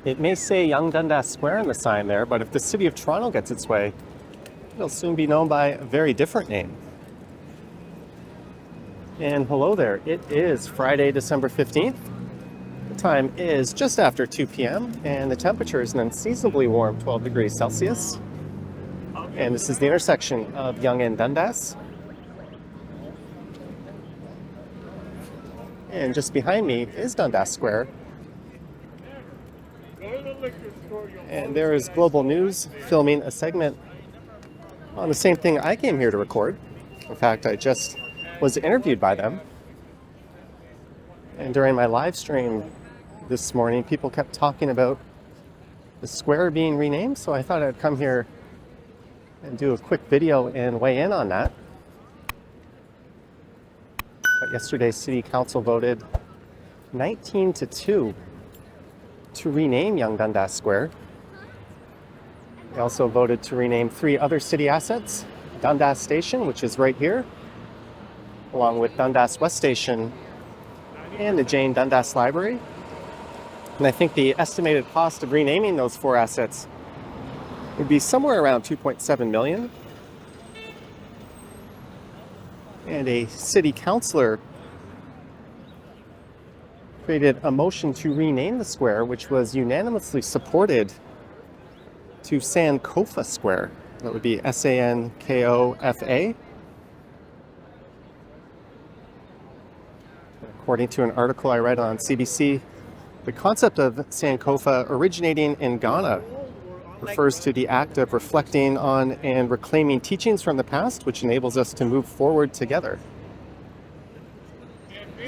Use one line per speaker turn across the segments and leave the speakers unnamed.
It may say Yonge-Dundas Square on the sign there, but if the city of Toronto gets its way, it'll soon be known by a very different name. And hello there, it is Friday, December 15th. The time is just after 2 p.m. and the temperature is an unseasonably warm 12 degrees Celsius. And this is the intersection of Yonge and Dundas. And just behind me is Dundas Square. And there is Global News filming a segment on the same thing I came here to record. In fact, I just was interviewed by them. And during my live stream this morning, people kept talking about the square being renamed, so I thought I'd come here and do a quick video and weigh in on that. But yesterday's City Council voted 19-2 to rename Yonge-Dundas Square. They also voted to rename 3 other city assets: Dundas Station, which is right here, along with Dundas West Station and the Jane Dundas Library. And I think the estimated cost of renaming those 4 assets would be somewhere around $2.7 million. And a city councillor created a motion to rename the square, which was unanimously supported to Sankofa Square. That would be Sankofa. According to an article I read on CBC, the concept of Sankofa originating in Ghana refers to the act of reflecting on and reclaiming teachings from the past, which enables us to move forward together.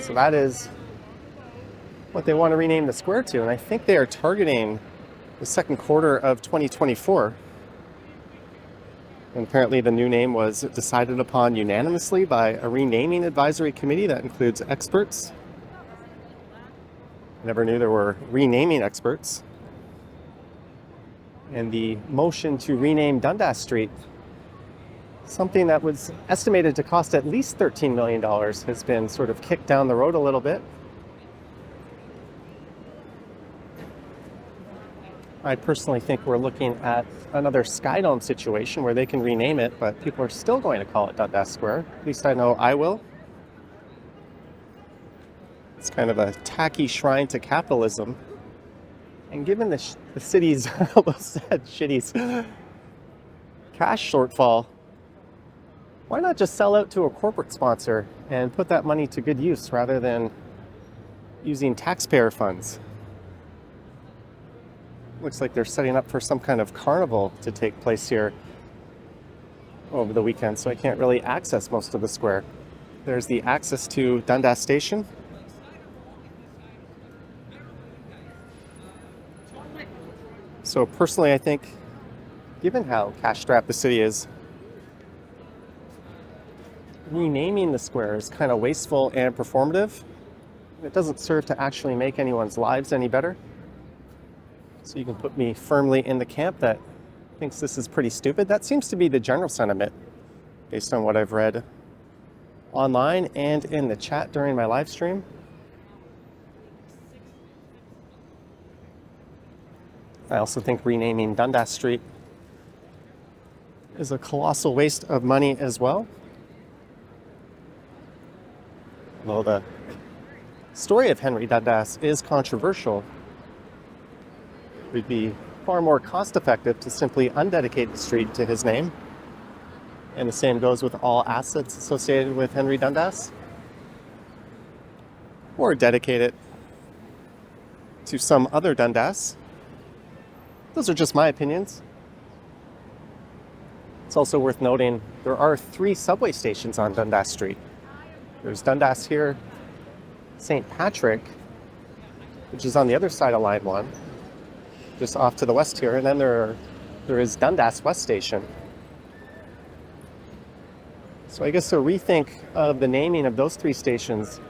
So that is what they want to rename the square to, and I think they are targeting the second quarter of 2024. And apparently the new name was decided upon unanimously by a renaming advisory committee that includes experts. I never knew there were renaming experts. And the motion to rename Dundas Street, something that was estimated to cost at least $13 million, has been sort of kicked down the road a little bit. I personally think we're looking at another Skydome situation where they can rename it, but people are still going to call it Dundas Square. At least I know I will. It's kind of a tacky shrine to capitalism. And given the city's, I almost said shitty's, cash shortfall, why not just sell out to a corporate sponsor and put that money to good use rather than using taxpayer funds? Looks like they're setting up for some kind of carnival to take place here over the weekend, so I can't really access most of the square. There's the access to Dundas Station. So personally, I think, given how cash-strapped the city is, renaming the square is kind of wasteful and performative. It doesn't serve to actually make anyone's lives any better. So you can put me firmly in the camp that thinks this is pretty stupid. That seems to be the general sentiment based on what I've read online and in the chat during my live stream. I also think renaming Dundas Street is a colossal waste of money as well. Although the story of Henry Dundas is controversial, it would be far more cost-effective to simply undedicate the street to his name. And the same goes with all assets associated with Henry Dundas. Or dedicate it to some other Dundas. Those are just my opinions. It's also worth noting there are 3 subway stations on Dundas Street. There's Dundas here, St. Patrick, which is on the other side of Line 1, just off to the west here, and then there is Dundas West Station. So I guess a rethink of the naming of those 3 stations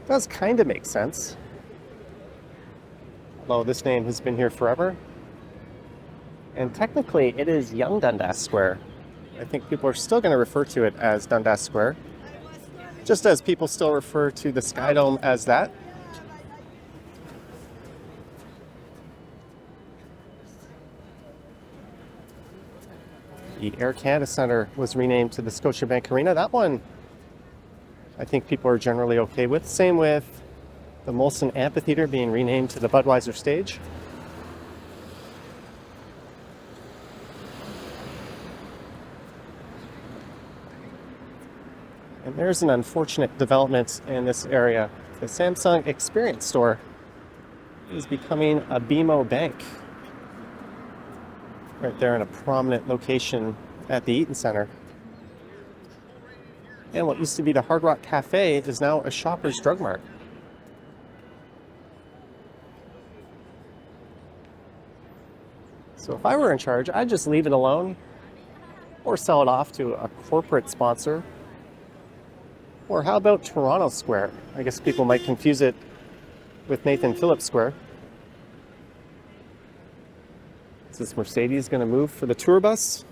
does kind of make sense. Although this name has been here forever. And technically it is Yonge-Dundas Square. I think people are still going to refer to it as Dundas Square, just as people still refer to the Skydome as that. The Air Canada Centre was renamed to the Scotiabank Arena. That one, I think people are generally okay with. Same with the Molson Amphitheatre being renamed to the Budweiser Stage. And there's an unfortunate development in this area. The Samsung Experience Store is becoming a BMO bank. Right there in a prominent location at the Eaton Center. And what used to be the Hard Rock Cafe is now a Shoppers Drug Mart. So if I were in charge, I'd just leave it alone or sell it off to a corporate sponsor. Or how about Toronto Square? I guess people might confuse it with Nathan Phillips Square. Is this Mercedes going to move for the tour bus?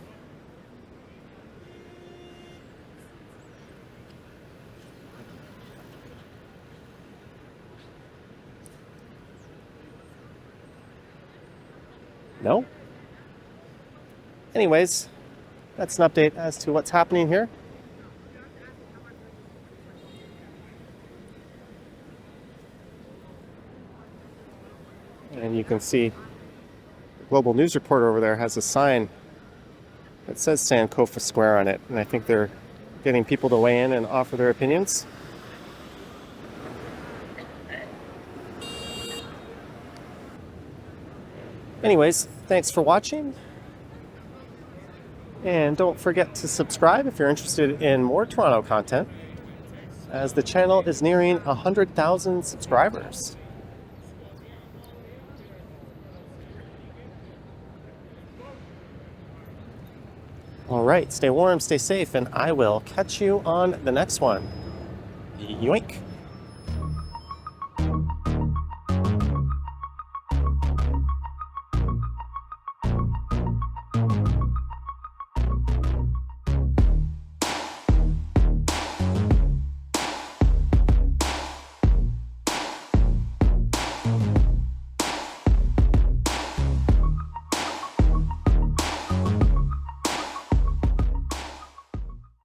No? Anyways, that's an update as to what's happening here. And you can see the Global News Reporter over there has a sign that says Sankofa Square on it. And I think they're getting people to weigh in and offer their opinions. Anyways, thanks for watching. And don't forget to subscribe if you're interested in more Toronto content, as the channel is nearing 100,000 subscribers. All right, stay warm, stay safe, and I will catch you on the next one. Yoink!